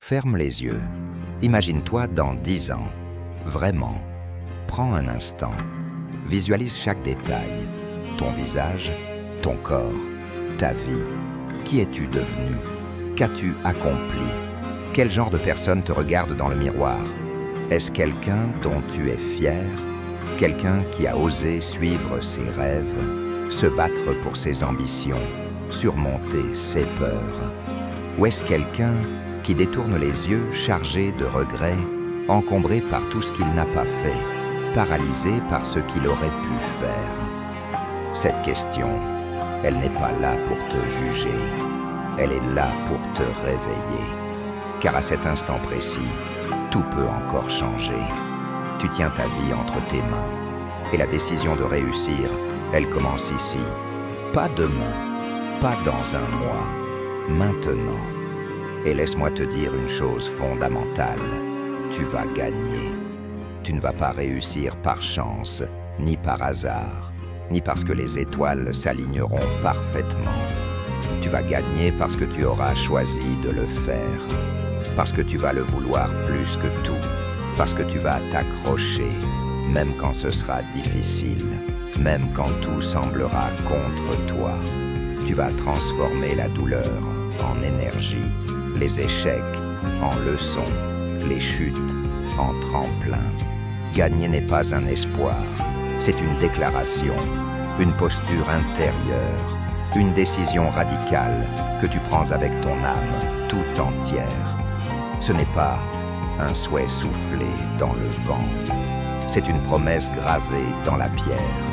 Ferme les yeux. Imagine-toi dans 10 ans. Vraiment. Prends un instant. Visualise chaque détail. Ton visage, ton corps, ta vie. Qui es-tu devenu? Qu'as-tu accompli? Quel genre de personne te regarde dans le miroir? Est-ce quelqu'un dont tu es fier? Quelqu'un qui a osé suivre ses rêves, se battre pour ses ambitions, surmonter ses peurs? Ou est-ce quelqu'un qui détourne les yeux chargé de regrets, encombré par tout ce qu'il n'a pas fait, paralysé par ce qu'il aurait pu faire? Cette question, elle n'est pas là pour te juger, elle est là pour te réveiller. Car à cet instant précis, tout peut encore changer. Tu tiens ta vie entre tes mains, et la décision de réussir, elle commence ici. Pas demain, pas dans un mois, maintenant. Et laisse-moi te dire une chose fondamentale, tu vas gagner. Tu ne vas pas réussir par chance, ni par hasard, ni parce que les étoiles s'aligneront parfaitement. Tu vas gagner parce que tu auras choisi de le faire, parce que tu vas le vouloir plus que tout, parce que tu vas t'accrocher, même quand ce sera difficile, même quand tout semblera contre toi. Tu vas transformer la douleur en énergie, les échecs en leçons, les chutes en tremplin. Gagner n'est pas un espoir, c'est une déclaration, une posture intérieure, une décision radicale que tu prends avec ton âme tout entière. Ce n'est pas un souhait soufflé dans le vent, c'est une promesse gravée dans la pierre.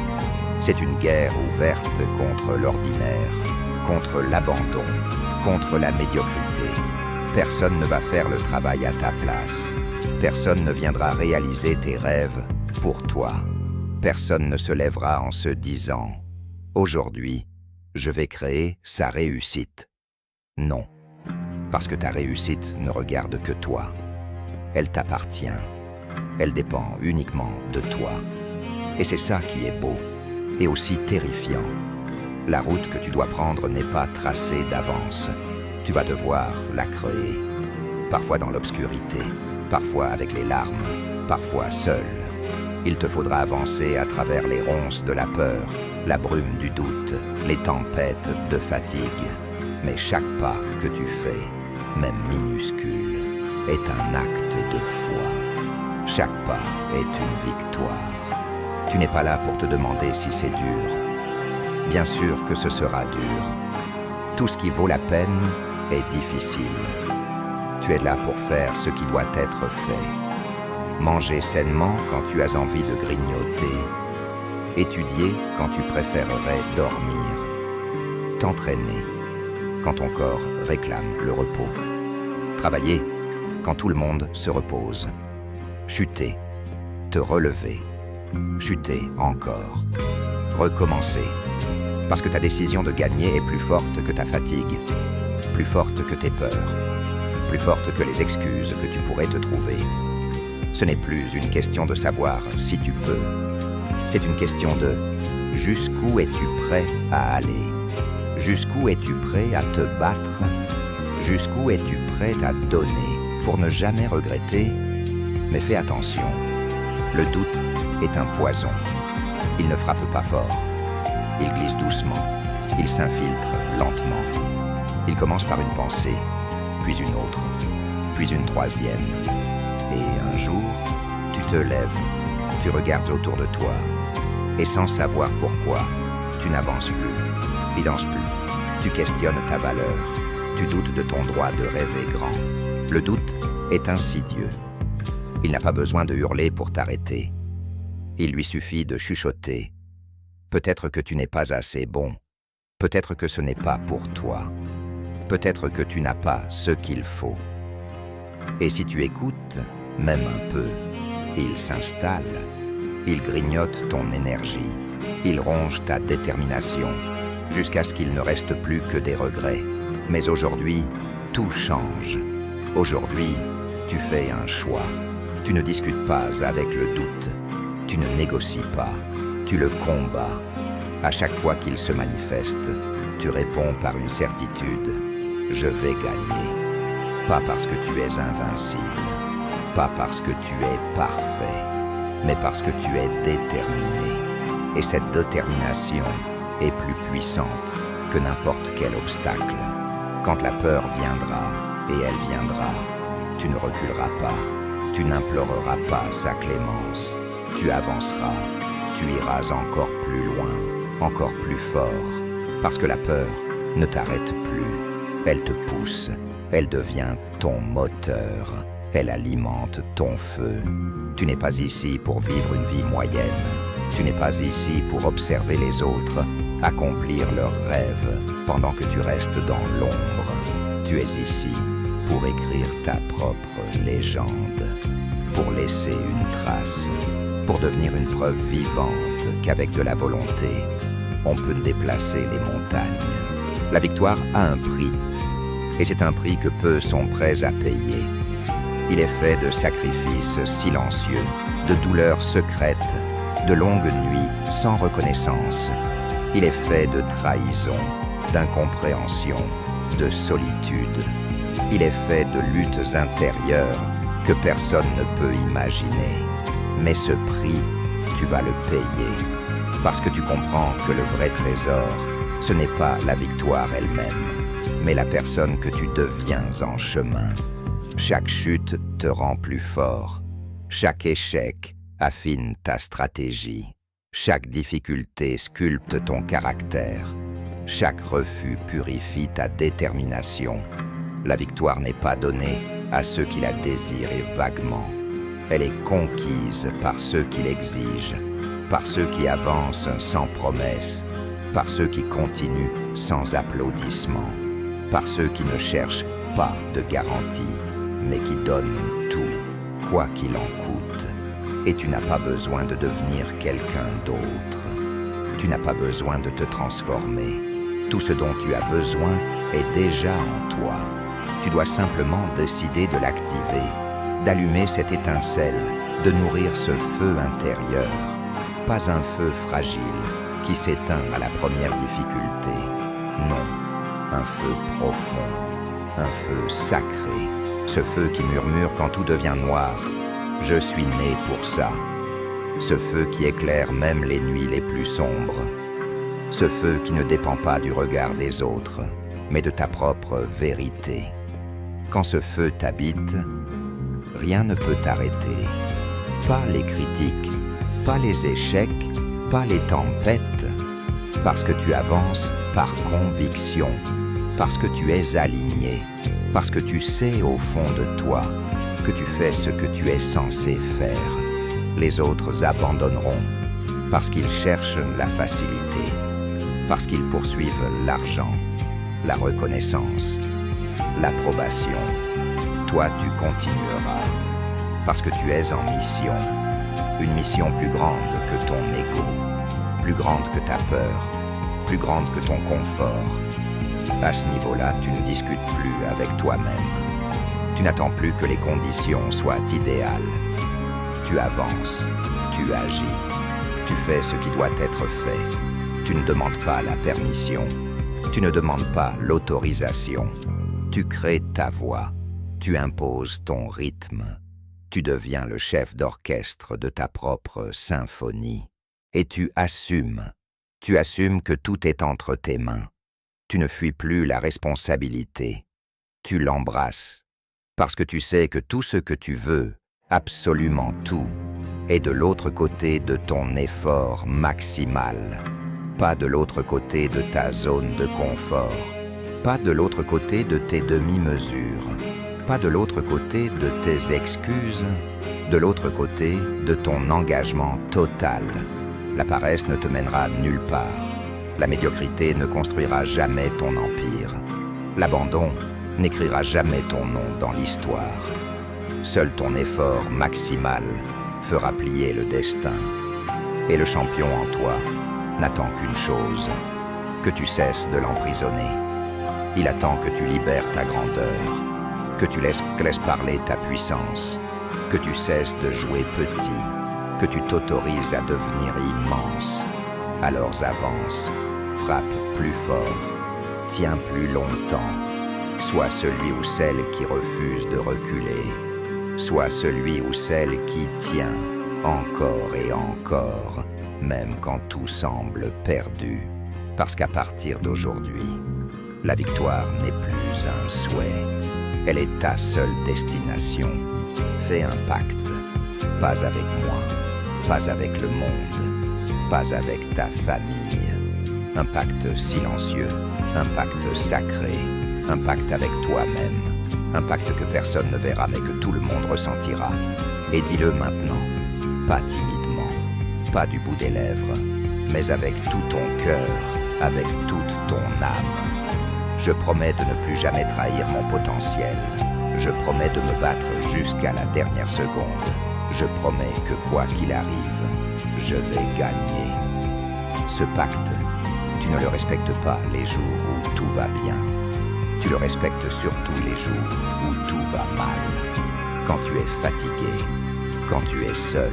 C'est une guerre ouverte contre l'ordinaire, contre l'abandon, contre la médiocrité. Personne ne va faire le travail à ta place. Personne ne viendra réaliser tes rêves pour toi. Personne ne se lèvera en se disant « Aujourd'hui, je vais créer sa réussite ». Non, parce que ta réussite ne regarde que toi. Elle t'appartient. Elle dépend uniquement de toi. Et c'est ça qui est beau, et aussi terrifiant. La route que tu dois prendre n'est pas tracée d'avance. Tu vas devoir la créer. Parfois dans l'obscurité, parfois avec les larmes, parfois seul. Il te faudra avancer à travers les ronces de la peur, la brume du doute, les tempêtes de fatigue. Mais chaque pas que tu fais, même minuscule, est un acte de foi. Chaque pas est une victoire. Tu n'es pas là pour te demander si c'est dur. Bien sûr que ce sera dur. Tout ce qui vaut la peine est difficile. Tu es là pour faire ce qui doit être fait. Manger sainement quand tu as envie de grignoter. Étudier quand tu préférerais dormir. T'entraîner quand ton corps réclame le repos. Travailler quand tout le monde se repose. Chuter, te relever. Chuter encore. Recommencer. Parce que ta décision de gagner est plus forte que ta fatigue, plus forte que tes peurs, plus forte que les excuses que tu pourrais te trouver. Ce n'est plus une question de savoir si tu peux. C'est une question de jusqu'où es-tu prêt à aller? Jusqu'où es-tu prêt à te battre? Jusqu'où es-tu prêt à donner pour ne jamais regretter? Mais fais attention, le doute est un poison. Il ne frappe pas fort. Il glisse doucement, il s'infiltre lentement. Il commence par une pensée, puis une autre, puis une troisième. Et un jour, tu te lèves, tu regardes autour de toi, et sans savoir pourquoi, tu n'avances plus, filances plus, tu questionnes ta valeur, tu doutes de ton droit de rêver grand. Le doute est insidieux. Il n'a pas besoin de hurler pour t'arrêter. Il lui suffit de chuchoter. Peut-être que tu n'es pas assez bon. Peut-être que ce n'est pas pour toi. Peut-être que tu n'as pas ce qu'il faut. Et si tu écoutes, même un peu, il s'installe. Il grignote ton énergie. Il ronge ta détermination, jusqu'à ce qu'il ne reste plus que des regrets. Mais aujourd'hui, tout change. Aujourd'hui, tu fais un choix. Tu ne discutes pas avec le doute. Tu ne négocies pas. Tu le combats. À chaque fois qu'il se manifeste, tu réponds par une certitude. Je vais gagner. Pas parce que tu es invincible, pas parce que tu es parfait, mais parce que tu es déterminé. Et cette détermination est plus puissante que n'importe quel obstacle. Quand la peur viendra, et elle viendra, tu ne reculeras pas, tu n'imploreras pas sa clémence, tu avanceras, tu iras encore plus loin, encore plus fort, parce que la peur ne t'arrête plus, elle te pousse, elle devient ton moteur, elle alimente ton feu. Tu n'es pas ici pour vivre une vie moyenne, tu n'es pas ici pour observer les autres, accomplir leurs rêves pendant que tu restes dans l'ombre. Tu es ici pour écrire ta propre légende, pour laisser une trace, pour devenir une preuve vivante qu'avec de la volonté, on peut déplacer les montagnes. La victoire a un prix, et c'est un prix que peu sont prêts à payer. Il est fait de sacrifices silencieux, de douleurs secrètes, de longues nuits sans reconnaissance. Il est fait de trahison, d'incompréhension, de solitude. Il est fait de luttes intérieures que personne ne peut imaginer. Mais ce prix, tu vas le payer, parce que tu comprends que le vrai trésor, ce n'est pas la victoire elle-même, mais la personne que tu deviens en chemin. Chaque chute te rend plus fort. Chaque échec affine ta stratégie. Chaque difficulté sculpte ton caractère. Chaque refus purifie ta détermination. La victoire n'est pas donnée à ceux qui la désirent vaguement. Elle est conquise par ceux qui l'exigent, par ceux qui avancent sans promesse, par ceux qui continuent sans applaudissements, par ceux qui ne cherchent pas de garantie, mais qui donnent tout, quoi qu'il en coûte. Et tu n'as pas besoin de devenir quelqu'un d'autre. Tu n'as pas besoin de te transformer. Tout ce dont tu as besoin est déjà en toi. Tu dois simplement décider de l'activer, d'allumer cette étincelle, de nourrir ce feu intérieur. Pas un feu fragile qui s'éteint à la première difficulté. Non, un feu profond, un feu sacré. Ce feu qui murmure quand tout devient noir. Je suis né pour ça. Ce feu qui éclaire même les nuits les plus sombres. Ce feu qui ne dépend pas du regard des autres, mais de ta propre vérité. Quand ce feu t'habite, rien ne peut t'arrêter. Pas les critiques, pas les échecs, pas les tempêtes. Parce que tu avances par conviction, parce que tu es aligné, parce que tu sais au fond de toi que tu fais ce que tu es censé faire. Les autres abandonneront parce qu'ils cherchent la facilité, parce qu'ils poursuivent l'argent, la reconnaissance, l'approbation. Toi, tu continueras parce que tu es en mission, une mission plus grande que ton ego, plus grande que ta peur, plus grande que ton confort. À ce niveau-là, tu ne discutes plus avec toi-même. Tu n'attends plus que les conditions soient idéales. Tu avances, tu agis, tu fais ce qui doit être fait. Tu ne demandes pas la permission, tu ne demandes pas l'autorisation. Tu crées ta voix, tu imposes ton rythme. Tu deviens le chef d'orchestre de ta propre symphonie. Et tu assumes que tout est entre tes mains. Tu ne fuis plus la responsabilité, tu l'embrasses. Parce que tu sais que tout ce que tu veux, absolument tout, est de l'autre côté de ton effort maximal, pas de l'autre côté de ta zone de confort, pas de l'autre côté de tes demi-mesures, pas de l'autre côté de tes excuses, de l'autre côté de ton engagement total. La paresse ne te mènera nulle part, la médiocrité ne construira jamais ton empire, l'abandon n'écrira jamais ton nom dans l'histoire. Seul ton effort maximal fera plier le destin. Et le champion en toi n'attend qu'une chose, que tu cesses de l'emprisonner. Il attend que tu libères ta grandeur, que tu laisses parler ta puissance, que tu cesses de jouer petit, que tu t'autorises à devenir immense. Alors avance, frappe plus fort, tiens plus longtemps. Sois celui ou celle qui refuse de reculer. Sois celui ou celle qui tient encore et encore, même quand tout semble perdu. Parce qu'à partir d'aujourd'hui, la victoire n'est plus un souhait. Elle est ta seule destination. Fais un pacte. Pas avec moi, pas avec le monde, pas avec ta famille. Un pacte silencieux, un pacte sacré, un pacte avec toi-même. Un pacte que personne ne verra mais que tout le monde ressentira. Et dis-le maintenant, pas timidement, pas du bout des lèvres, mais avec tout ton cœur, avec toute ton âme. Je promets de ne plus jamais trahir mon potentiel. Je promets de me battre jusqu'à la dernière seconde. Je promets que quoi qu'il arrive, je vais gagner. Ce pacte, tu ne le respectes pas les jours où tout va bien. Tu le respectes surtout les jours où tout va mal. Quand tu es fatigué, quand tu es seul,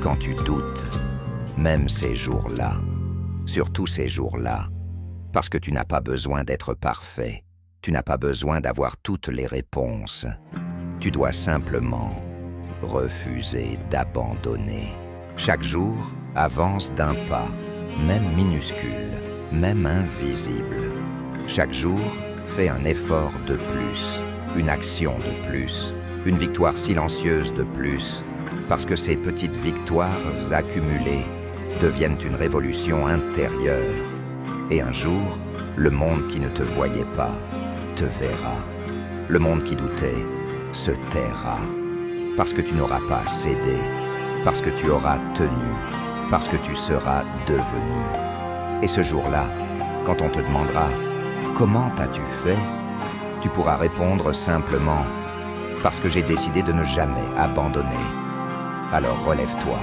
quand tu doutes, même ces jours-là, surtout ces jours-là, parce que tu n'as pas besoin d'être parfait, tu n'as pas besoin d'avoir toutes les réponses. Tu dois simplement refuser d'abandonner. Chaque jour, avance d'un pas, même minuscule, même invisible. Chaque jour, fais un effort de plus, une action de plus, une victoire silencieuse de plus, parce que ces petites victoires accumulées deviennent une révolution intérieure. Et un jour, le monde qui ne te voyait pas te verra. Le monde qui doutait se taira. Parce que tu n'auras pas cédé, parce que tu auras tenu, parce que tu seras devenu. Et ce jour-là, quand on te demandera « Comment as-tu fait ?», tu pourras répondre simplement « Parce que j'ai décidé de ne jamais abandonner ». Alors relève-toi,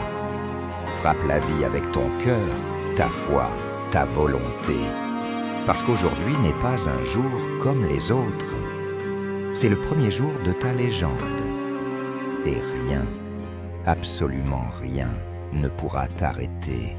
frappe la vie avec ton cœur, ta foi, ta volonté. Parce qu'aujourd'hui n'est pas un jour comme les autres. C'est le premier jour de ta légende. Et rien, absolument rien, ne pourra t'arrêter.